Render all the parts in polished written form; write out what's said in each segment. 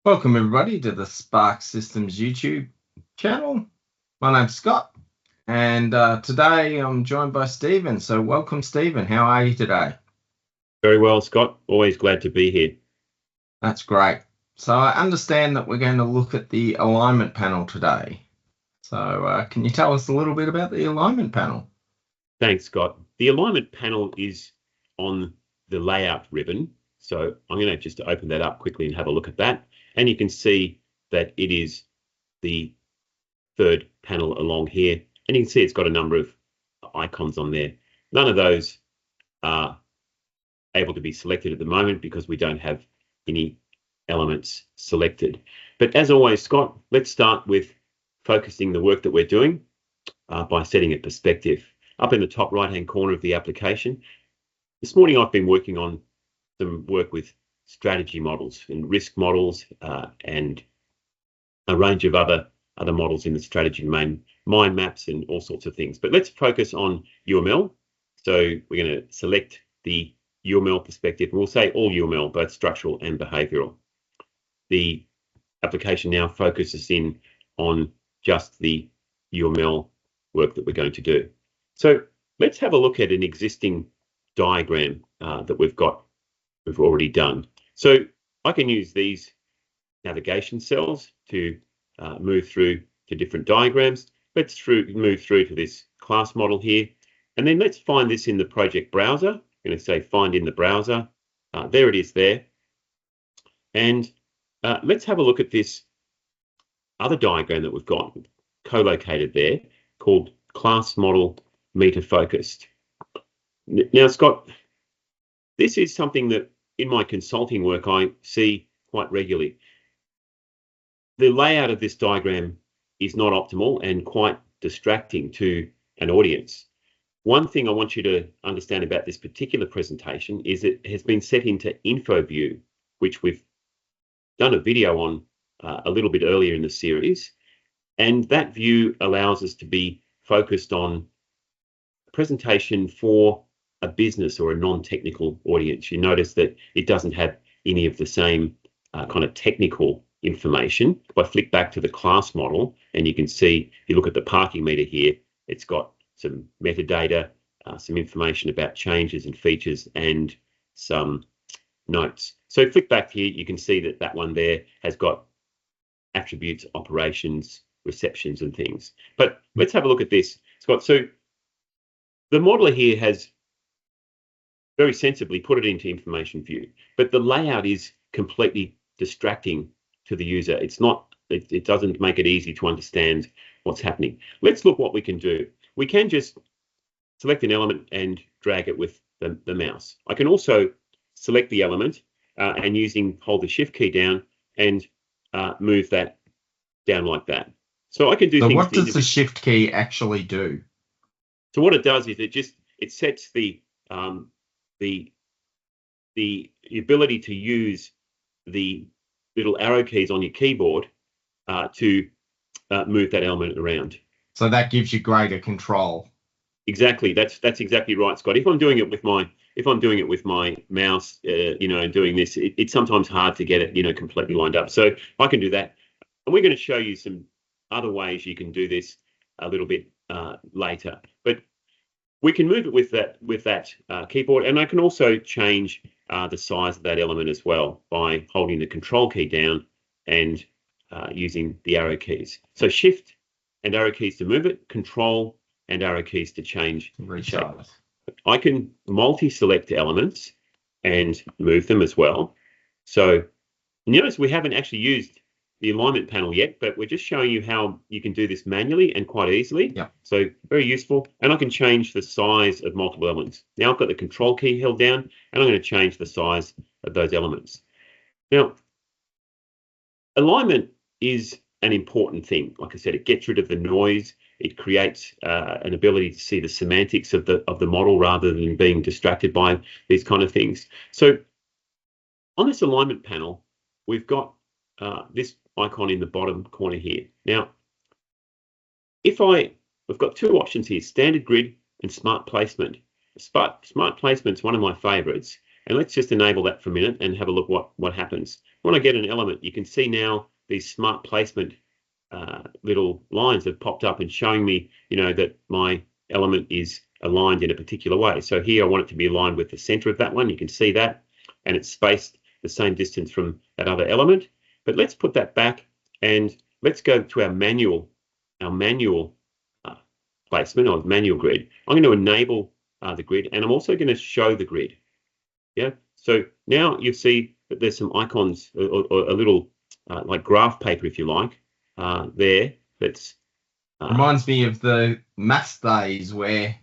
Welcome everybody to the Sparx Systems YouTube channel. My name's Scott, and today I'm joined by Stephen. So welcome, Stephen. How are you today? Very well, Scott. Always glad to be here. That's great. So I understand that we're going to look at the alignment panel today. So can you tell us a little bit about the alignment panel? Thanks, Scott. The alignment panel is on the layout ribbon. So I'm going to just open that up quickly and have a look at that. And you can see that it is the third panel along here. And you can see it's got a number of icons on there. None of those are able to be selected at the moment because we don't have any elements selected. But as always, Scott, let's start with focusing the work that we're doing by setting a perspective. Up in the top right-hand corner of the application, this morning I've been working on some work with strategy models and risk models and a range of other models in the strategy domain, mind maps and all sorts of things. But let's focus on UML. So we're going to select the UML perspective, and we'll say all UML, both structural and behavioral. The application now focuses in on just the UML work that we're going to do. So let's have a look at an existing diagram that we've already done. So I can use these navigation cells to move through to different diagrams. Let's move through to this class model here, and then let's find this in the project browser. I'm going to say find in the browser. There it is there. And let's have a look at this other diagram that we've got co-located there called class model meter focused. Now, Scott, this is something that in my consulting work I see quite regularly. The layout of this diagram is not optimal and quite distracting to an audience. One thing I want you to understand about this particular presentation is it has been set into info view, which we've done a video on a little bit earlier in the series. And that view allows us to be focused on a presentation for a business or a non-technical audience. You notice that it doesn't have any of the same kind of technical information. If I flick back to the class model, and you can see, if you look at the parking meter here, it's got some metadata, some information about changes and features, and some notes. So flick back here, you can see that that one there has got attributes, operations, receptions, and things. But let's have a look at this, Scott. So the modeler here has very sensibly put it into information view, but the layout is completely distracting to the user. It's not, it doesn't make it easy to understand what's happening. Let's look what we can do. We can just select an element and drag it with the mouse. I can also select the element and hold the shift key down and move that down like that. So I can do things. So what does the shift key actually do? So what it does is it sets the ability to use the little arrow keys on your keyboard to move that element around. So that gives you greater control. Exactly. That's exactly right, Scott. If I'm doing it with my mouse, and doing this, it's sometimes hard to get it, completely lined up. So I can do that, and we're going to show you some other ways you can do this a little bit later. But we can move it with that keyboard, and I can also change the size of that element as well by holding the control key down and using the arrow keys. So shift and arrow keys to move it, control and arrow keys to change the shape. I can multi-select elements and move them as well. So notice we haven't actually used the alignment panel yet, but we're just showing you how you can do this manually and quite easily. Yeah. So very useful. And I can change the size of multiple elements. Now I've got the control key held down, and I'm going to change the size of those elements. Now, alignment is an important thing. Like I said, it gets rid of the noise. It creates an ability to see the semantics of the model rather than being distracted by these kind of things. So on this alignment panel, we've got this icon in the bottom corner here. Now, we've got two options here: standard grid and smart placement. Smart placement is one of my favorites, And let's just enable that for a minute and have a look what happens. When I get an element, you can see now these smart placement little lines have popped up and showing me, that my element is aligned in a particular way. So here I want it to be aligned with the center of that one. You can see that, and it's spaced the same distance from that other element. But let's put that back and let's go to our manual placement or manual grid. I'm going to enable the grid, and I'm also going to show the grid. Yeah. So now you see that there's some icons or a little like graph paper, if you like, there. That's reminds me of the maths days where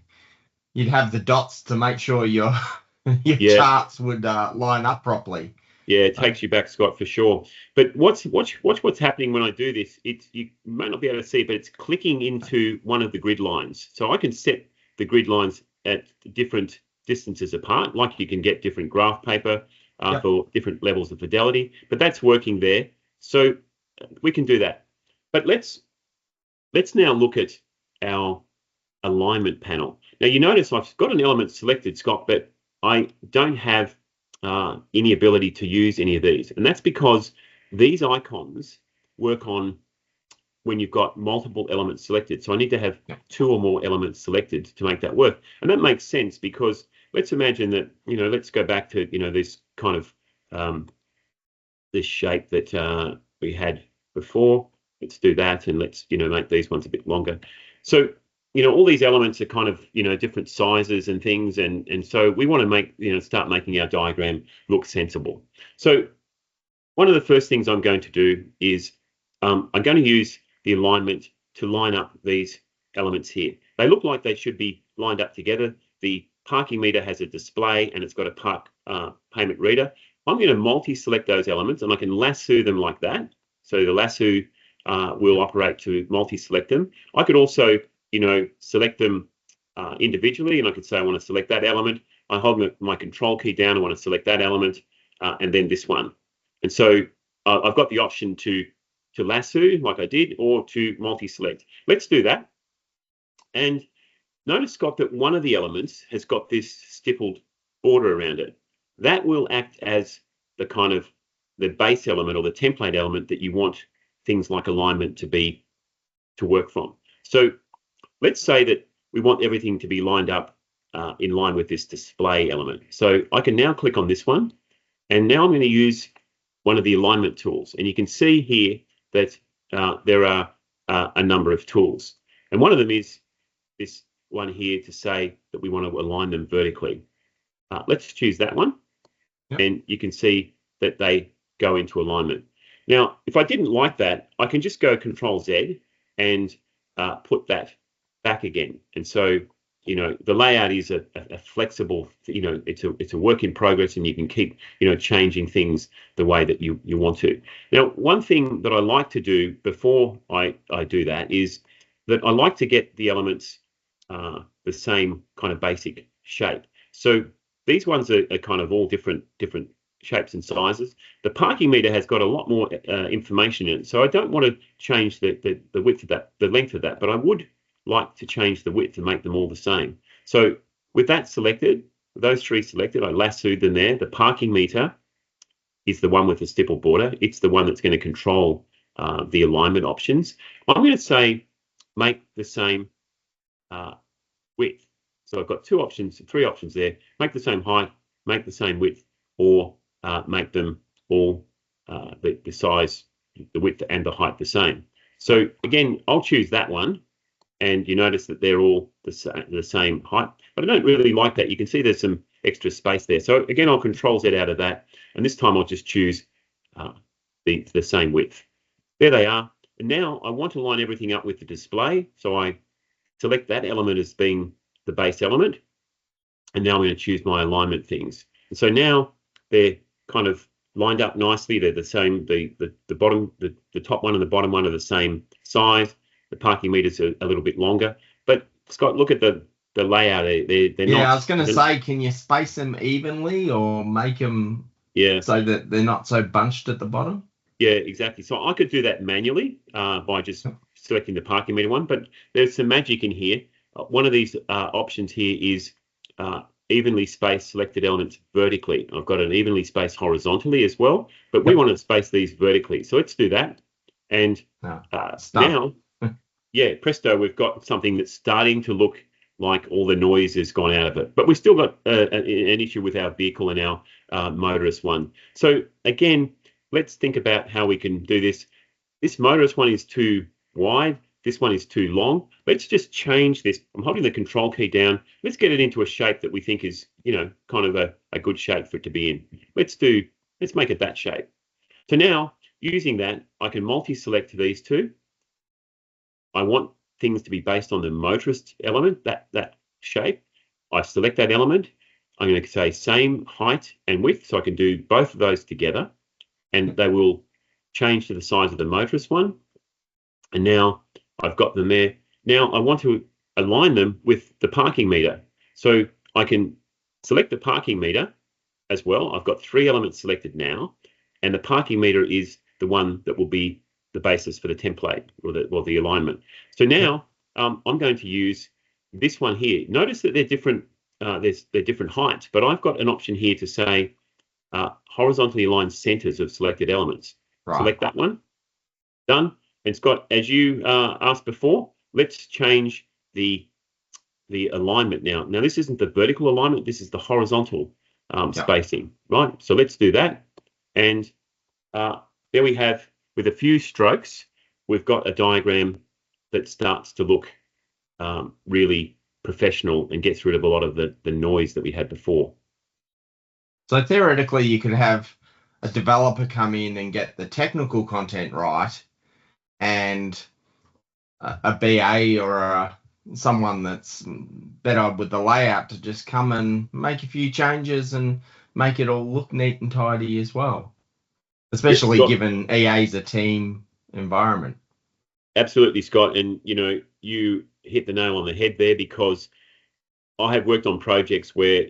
you'd have the dots to make sure your charts would line up properly. Yeah, it takes you back, Scott, for sure. But watch what's happening when I do this. You may not be able to see it, but it's clicking into one of the grid lines. So I can set the grid lines at different distances apart, like you can get different graph paper for different levels of fidelity. But that's working there. So we can do that. But let's now look at our alignment panel. Now you notice I've got an element selected, Scott, but I don't have any ability to use any of these. And that's because these icons work on when you've got multiple elements selected. So I need to have 2 or more elements selected to make that work. And that makes sense because let's imagine that, let's go back to, this kind of, this shape that we had before. Let's do that, and let's, make these ones a bit longer. So, all these elements are kind of, different sizes and things. And so we want to make, start making our diagram look sensible. So one of the first things I'm going to do is I'm going to use the alignment to line up these elements here. They look like they should be lined up together. The parking meter has a display and it's got a park payment reader. I'm going to multi-select those elements, and I can lasso them like that. So the lasso will operate to multi-select them. I could also, select them individually, and I could say I want to select that element. I hold my control key down, I want to select that element, and then this one. And so I've got the option to lasso like I did, or to multi-select. Let's do that. And notice, Scott, that one of the elements has got this stippled border around it. That will act as the kind of the base element or the template element that you want things like alignment to work from. So let's say that we want everything to be lined up in line with this display element. So I can now click on this one, and now I'm going to use one of the alignment tools. And you can see here that there are a number of tools. And one of them is this one here to say that we want to align them vertically. Let's choose that one. Yep. And you can see that they go into alignment. Now, if I didn't like that, I can just go Control Z and put that back again. And so, the layout is a flexible, it's a work in progress, and you can keep, changing things the way that you want to. Now, one thing that I like to do before I do that is that I like to get the elements the same kind of basic shape. So these ones are kind of all different shapes and sizes. The parking meter has got a lot more information in it, so I don't want to change the width of that, the length of that, but I would like to change the width to make them all the same. So with that selected, those 3 selected, I lassoed them there. The parking meter is the one with the stipple border. It's the one that's going to control the alignment options. I'm going to say make the same width. So I've got 3 options there. Make the same height, make the same width, or make them all the size, the width and the height the same. So again, I'll choose that one, and you notice that they're all the same height. But I don't really like that. You can see there's some extra space there. So again, I'll Control Z out of that, and this time I'll just choose the same width. There they are. And now I want to line everything up with the display. So I select that element as being the base element, and now I'm going to choose my alignment things. And so now they're kind of lined up nicely. They're the same. The bottom, the top one and the bottom one are the same size. The parking meters are a little bit longer. But Scott, look at the layout. They're not. Yeah, I was going to say, can you space them evenly or make them so that they're not so bunched at the bottom? Yeah, exactly. So I could do that manually by just selecting the parking meter one. But there's some magic in here. One of these options here is evenly spaced selected elements vertically. I've got an evenly spaced horizontally as well, but we want to space these vertically. So let's do that. And now, yeah, presto, we've got something that's starting to look like all the noise has gone out of it. But we've still got an issue with our vehicle and our motorist one. So again, let's think about how we can do this. This motorist one is too wide. This one is too long. Let's just change this. I'm holding the control key down. Let's get it into a shape that we think is, kind of a good shape for it to be in. Let's make it that shape. So now, using that, I can multi-select these two. I want things to be based on the motorist element, that shape. I select that element. I'm going to say same height and width, so I can do both of those together, and they will change to the size of the motorist one. And now I've got them there. Now I want to align them with the parking meter. So I can select the parking meter as well. I've got 3 elements selected now, and the parking meter is the one that will be the basis for the template or the alignment. So now I'm going to use this one here. Notice that they're different. They're different heights, but I've got an option here to say horizontally aligned centers of selected elements. Right. Select that one. Done. And Scott, as you asked before, let's change the alignment now. Now, this isn't the vertical alignment. This is the horizontal spacing, right? So let's do that. And there we have, with a few strokes, we've got a diagram that starts to look really professional and gets rid of a lot of the noise that we had before. So theoretically, you could have a developer come in and get the technical content right, and a BA or someone that's better with the layout to just come and make a few changes and make it all look neat and tidy as well, especially given EA's a team environment. Absolutely, Scott. And, you hit the nail on the head there, because I have worked on projects where,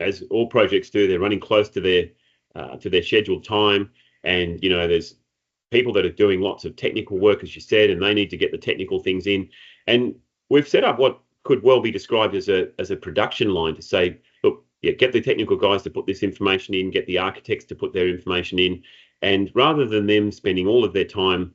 as all projects do, they're running close to their scheduled time. And, there's people that are doing lots of technical work, as you said, and they need to get the technical things in. And we've set up what could well be described as a production line to say, look, get the technical guys to put this information in, get the architects to put their information in. And rather than them spending all of their time,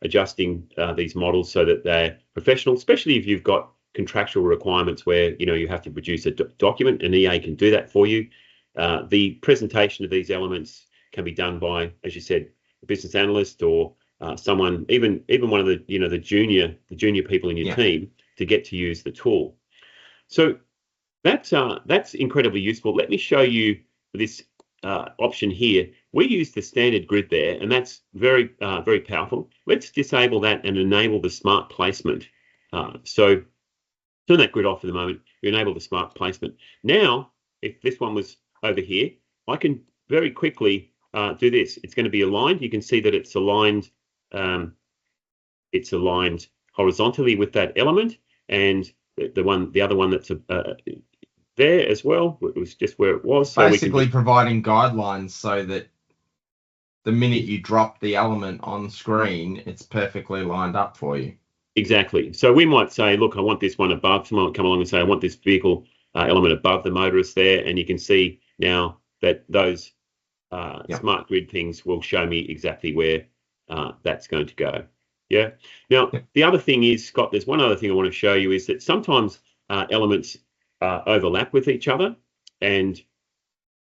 adjusting these models so that they're professional, especially if you've got contractual requirements where, you have to produce a document, and EA can do that for you. The presentation of these elements can be done by, as you said, a business analyst or someone, even one of the the junior people in your team, to get to use the tool. So that's incredibly useful. Let me show you this option here. We use the standard grid there, and that's very very powerful. Let's disable that and enable the smart placement. So turn that grid off for the moment. You enable the smart placement. Now, if this one was over here, I can very quickly do this. It's going to be aligned. You can see that it's aligned. It's aligned horizontally with that element, and the other one that's there as well. It was just where it was. So basically, providing guidelines so that the minute you drop the element on screen, it's perfectly lined up for you. Exactly. So we might say, look, I want this one above. Someone might come along and say, I want this vehicle element above the motorist there, and you can see now that those smart grid things will show me exactly where that's going to go. Yeah. Now, the other thing is, Scott, there's one other thing I want to show you, is that sometimes elements overlap with each other. And,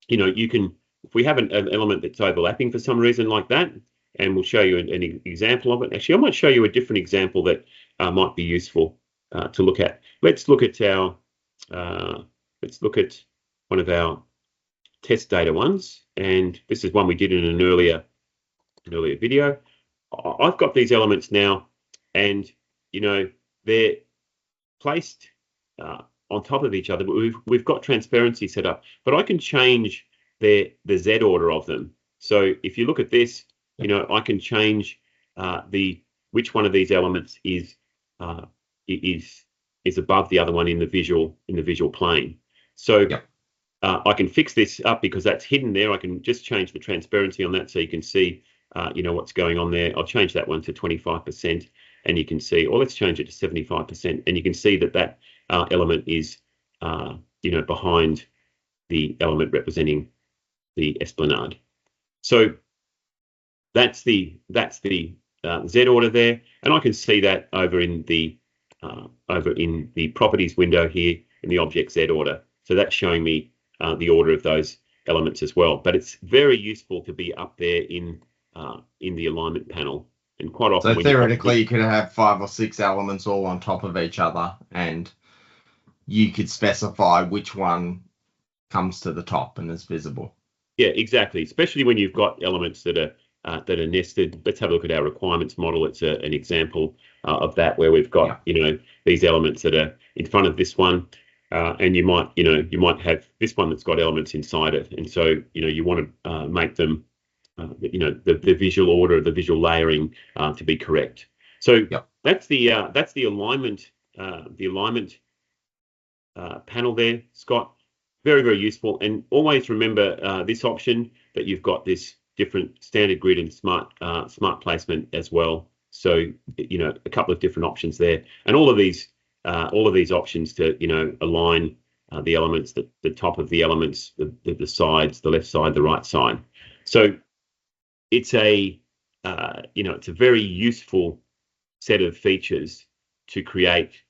you can, if we have an element that's overlapping for some reason like that, and we'll show you an example of it. Actually, I might show you a different example that might be useful to look at. Let's look at one of our test data ones, and this is one we did in an earlier video. I've got these elements now, and they're placed on top of each other, but we've got transparency set up. But I can change the Z order of them. So if you look at this, I can change which one of these elements is above the other one in the visual plane. So I can fix this up because that's hidden there. I can just change the transparency on that so you can see what's going on there. I'll change that one to 25%, and you can see, or let's change it to 75%, and you can see that element is behind the element representing the esplanade. So that's the Z order there, and I can see that over in the properties window here in the object Z order. So that's showing me the order of those elements as well. But it's very useful to be up there in the alignment panel, and quite often. So theoretically, you could have 5 or 6 elements all on top of each other, and you could specify which one comes to the top and is visible. Yeah, exactly. Especially when you've got elements that are nested. Let's have a look at our requirements model. It's an example of that, where we've got these elements that are in front of this one, and you might have this one that's got elements inside it, and so you want to make them the visual order, the visual layering to be correct. So that's the alignment panel there, Scott. Very, very useful. And always remember this option, that you've got this different standard grid and smart placement as well. So a couple of different options there, and all of these options to align the elements, the top of the elements, the sides, the left side, the right side. So it's a very useful set of features to create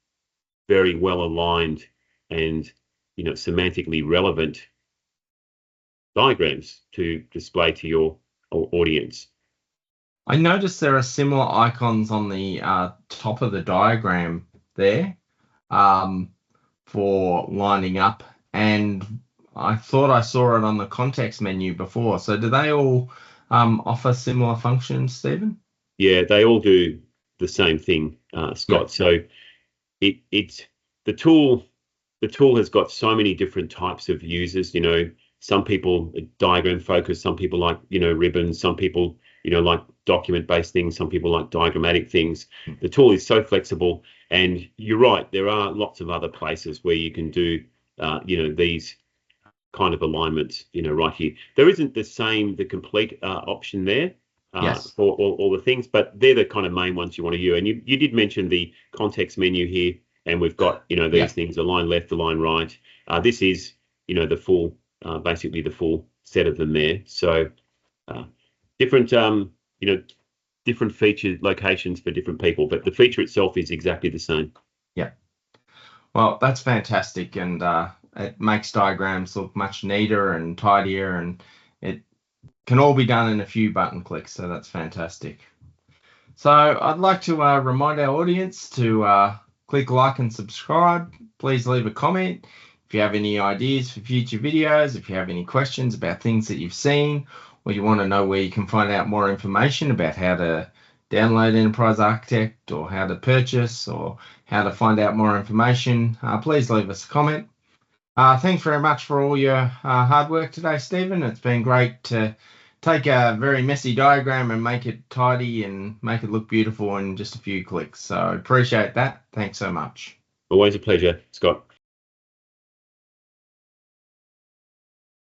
very well aligned and semantically relevant diagrams to display to your audience. I noticed there are similar icons on the top of the diagram there for lining up, and I thought I saw it on the context menu before. So do they all offer similar functions, Stephen? Yeah, they all do the same thing, Scott. So it's the tool has got so many different types of users. Some people are diagram focused, some people like ribbons, some people like document based things, some people like diagrammatic things. The tool is so flexible, and you're right, there are lots of other places where you can do these kind of alignments right here. There isn't the complete option there for all the things, but they're the kind of main ones you want to use. And you did mention the context menu here, and we've got these things: align left, align right. This is the full basically the full set of them there. So different different feature locations for different people, but the feature itself is exactly the same. Yeah. Well, that's fantastic, and it makes diagrams look much neater and tidier, and it can all be done in a few button clicks. So that's fantastic. So I'd like to remind our audience to click like and subscribe. Please leave a comment if you have any ideas for future videos, if you have any questions about things that you've seen, or you want to know where you can find out more information about how to download Enterprise Architect, or how to purchase, or how to find out more information, please leave us a comment. Thanks very much for all your hard work today, Stephen. It's been great to take a very messy diagram and make it tidy and make it look beautiful in just a few clicks. So I appreciate that. Thanks so much. Always a pleasure, Scott.